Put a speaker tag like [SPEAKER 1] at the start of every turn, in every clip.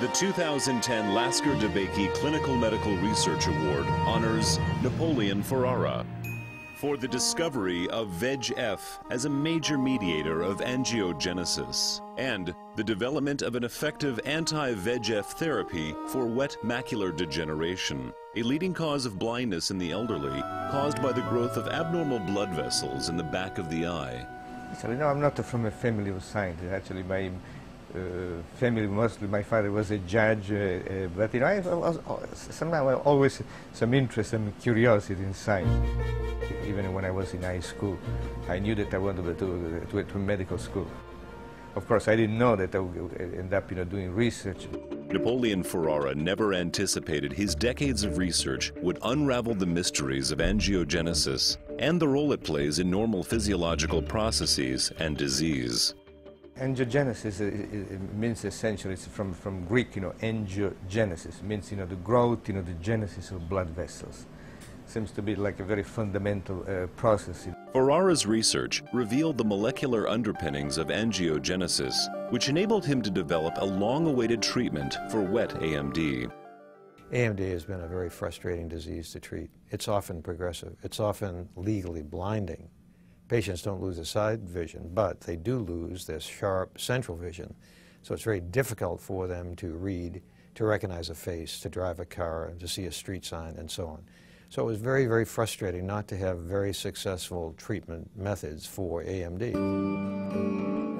[SPEAKER 1] The 2010 Lasker DeBakey Clinical Medical Research Award honors Napoleon Ferrara for the discovery of VEGF as a major mediator of angiogenesis and the development of an effective anti-VEGF therapy for wet macular degeneration, a leading cause of blindness in the elderly caused by the growth of abnormal blood vessels in the back of the eye.
[SPEAKER 2] Actually, no, I'm not from a family of scientists. Actually, my family, mostly my father was a judge, but you know, I was somehow always some interest and curiosity in science. Even when I was in high school, I knew that I wanted to medical school. Of course, I didn't know that I would end up, doing research.
[SPEAKER 1] Napoleon Ferrara never anticipated his decades of research would unravel the mysteries of angiogenesis and the role it plays in normal physiological processes and disease.
[SPEAKER 2] Angiogenesis means essentially, it's from Greek, angiogenesis, means, the growth, the genesis of blood vessels. Seems to be like a very fundamental process.
[SPEAKER 1] Ferrara's research revealed the molecular underpinnings of angiogenesis, which enabled him to develop a long-awaited treatment for wet AMD.
[SPEAKER 3] AMD has been a very frustrating disease to treat. It's often progressive. It's often legally blinding. Patients don't lose their side vision, but they do lose their sharp central vision. So it's very difficult for them to read, to recognize a face, to drive a car, and to see a street sign, and so on. So it was very, very frustrating not to have very successful treatment methods for AMD.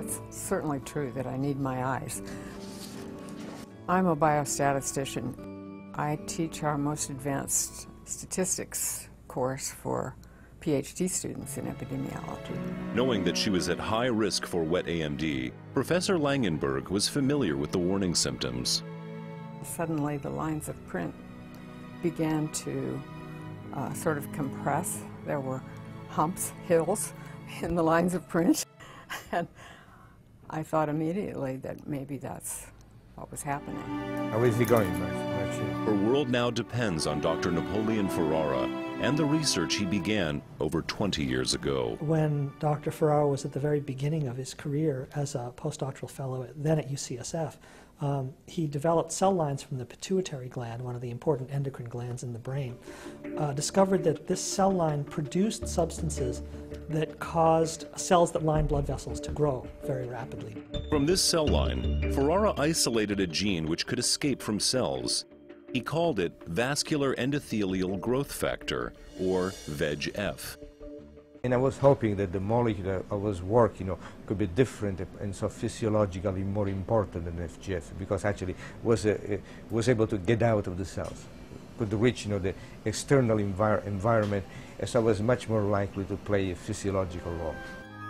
[SPEAKER 4] It's certainly true that I need my eyes. I'm a biostatistician. I teach our most advanced statistics course for PhD students in epidemiology.
[SPEAKER 1] Knowing that she was at high risk for wet AMD, Professor Langenberg was familiar with the warning symptoms.
[SPEAKER 4] Suddenly the lines of print began to sort of compress. There were humps, hills in the lines of print. And I thought immediately that maybe that's what was happening.
[SPEAKER 2] How is he going?
[SPEAKER 1] Her world now depends on Dr. Napoleon Ferrara and the research he began over 20 years ago.
[SPEAKER 5] When Dr. Ferrara was at the very beginning of his career as a postdoctoral fellow then at UCSF, he developed cell lines from the pituitary gland, one of the important endocrine glands in the brain, discovered that this cell line produced substances that caused cells that line blood vessels to grow very rapidly.
[SPEAKER 1] From this cell line, Ferrara isolated a gene which could escape from cells. He called it vascular endothelial growth factor, or VEGF.
[SPEAKER 2] And I was hoping that the molecule that I was working on could be different and so physiologically more important than FGF, because actually was able to get out of the cells, could reach the external environment, and so I was much more likely to play a physiological role.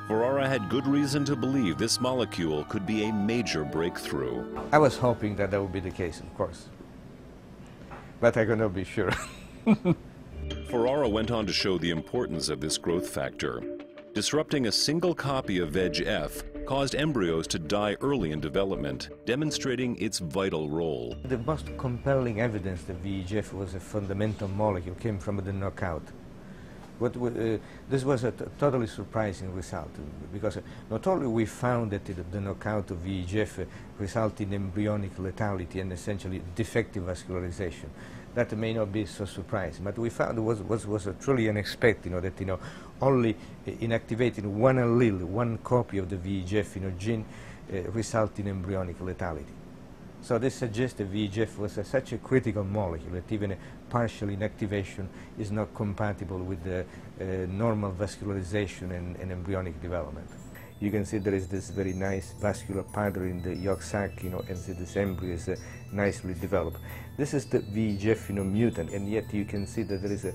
[SPEAKER 1] Ferrara had good reason to believe this molecule could be a major breakthrough.
[SPEAKER 2] I was hoping that would be the case, of course, but I cannot be sure.
[SPEAKER 1] Ferrara went on to show the importance of this growth factor. Disrupting a single copy of VEGF caused embryos to die early in development, demonstrating its vital role.
[SPEAKER 2] The most compelling evidence that VEGF was a fundamental molecule came from the knockout. This was a totally surprising result, because not only we found that the knockout of VEGF resulted in embryonic lethality and essentially defective vascularization. That may not be so surprising, but we found was truly unexpected, that only inactivating one allele, one copy of the VEGF gene resulted in embryonic lethality. So this suggests that VEGF was such a critical molecule that even a partial inactivation is not compatible with the normal vascularization and embryonic development. You can see there is this very nice vascular pattern in the yolk sac, and see this embryo is nicely developed. This is the VEGF, mutant, and yet you can see that there is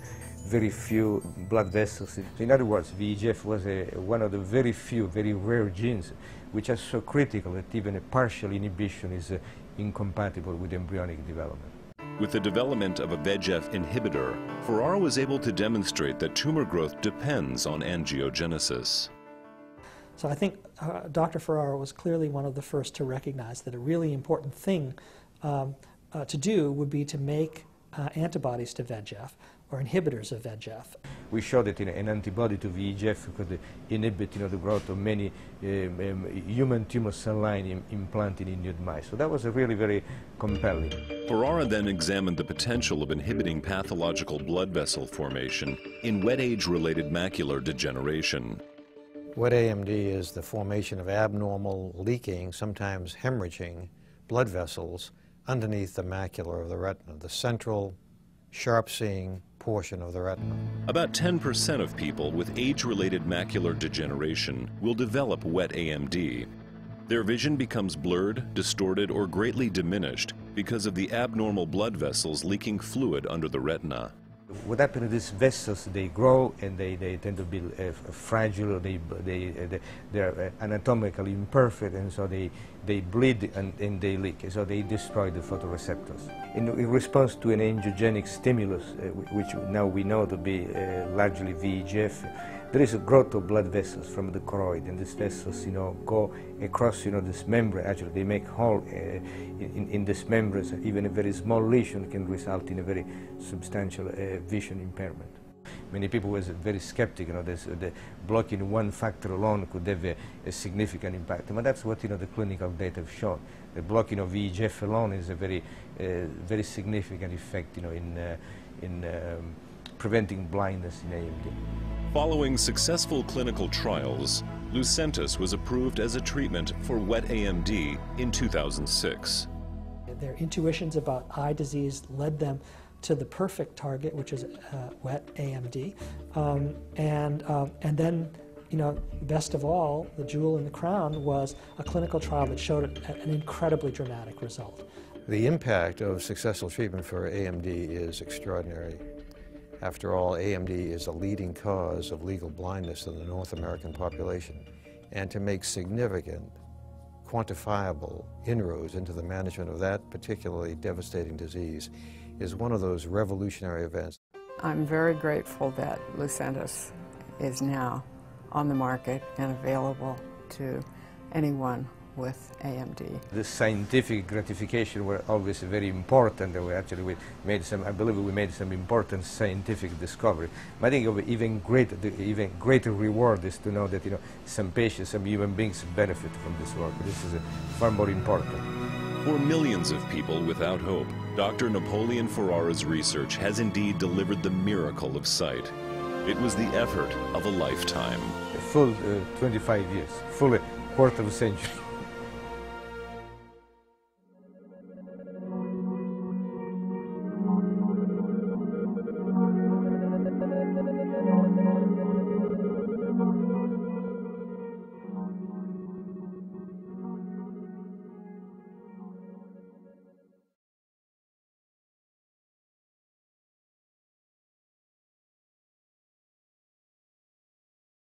[SPEAKER 2] very few blood vessels. In other words, VEGF was one of the very few, very rare genes which are so critical that even a partial inhibition is incompatible with embryonic development.
[SPEAKER 1] With the development of a VEGF inhibitor, Ferrara was able to demonstrate that tumor growth depends on angiogenesis.
[SPEAKER 5] So I think Dr. Ferrara was clearly one of the first to recognize that a really important thing to do would be to make antibodies to VEGF, or inhibitors of VEGF.
[SPEAKER 2] We showed that an antibody to VEGF could inhibit the growth of many human tumor cell line implanted in nude mice. So that was really very compelling.
[SPEAKER 1] Ferrara then examined the potential of inhibiting pathological blood vessel formation in wet age-related macular degeneration.
[SPEAKER 3] Wet AMD is the formation of abnormal, leaking, sometimes hemorrhaging blood vessels underneath the macula of the retina, the central, sharp-seeing portion of the retina.
[SPEAKER 1] About 10% of people with age-related macular degeneration will develop wet AMD. Their vision becomes blurred, distorted, or greatly diminished because of the abnormal blood vessels leaking fluid under the retina.
[SPEAKER 2] What happens is these vessels, they grow and they tend to be fragile, they're anatomically imperfect, and so they bleed and they leak, so they destroy the photoreceptors. In response to an angiogenic stimulus, which now we know to be largely VEGF, there is a growth of blood vessels from the choroid, and these vessels, go across, this membrane. Actually, they make hole in this membrane. Even a very small lesion can result in a very substantial vision impairment. Many people were very skeptical. The blocking one factor alone could have a significant impact, but that's what the clinical data have shown. The blocking of VEGF alone is a very significant effect, in preventing blindness in AMD.
[SPEAKER 1] Following successful clinical trials, Lucentis was approved as a treatment for wet AMD in 2006.
[SPEAKER 5] Their intuitions about eye disease led them to the perfect target, which is wet AMD, and then, best of all, the jewel in the crown was a clinical trial that showed an incredibly dramatic result.
[SPEAKER 3] The impact of successful treatment for AMD is extraordinary. After all, AMD is a leading cause of legal blindness in the North American population, and to make significant, quantifiable inroads into the management of that particularly devastating disease is one of those revolutionary events.
[SPEAKER 4] I'm very grateful that Lucentis is now on the market and available to anyone with AMD.
[SPEAKER 2] The scientific gratification were always very important, and we made I believe we made some important scientific discovery. But I think even greater reward is to know that some patients, some human beings benefit from this work. This is far more important.
[SPEAKER 1] For millions of people without hope, Dr. Napoleon Ferrara's research has indeed delivered the miracle of sight. It was the effort of a lifetime.
[SPEAKER 2] A full 25 years, full quarter of a century.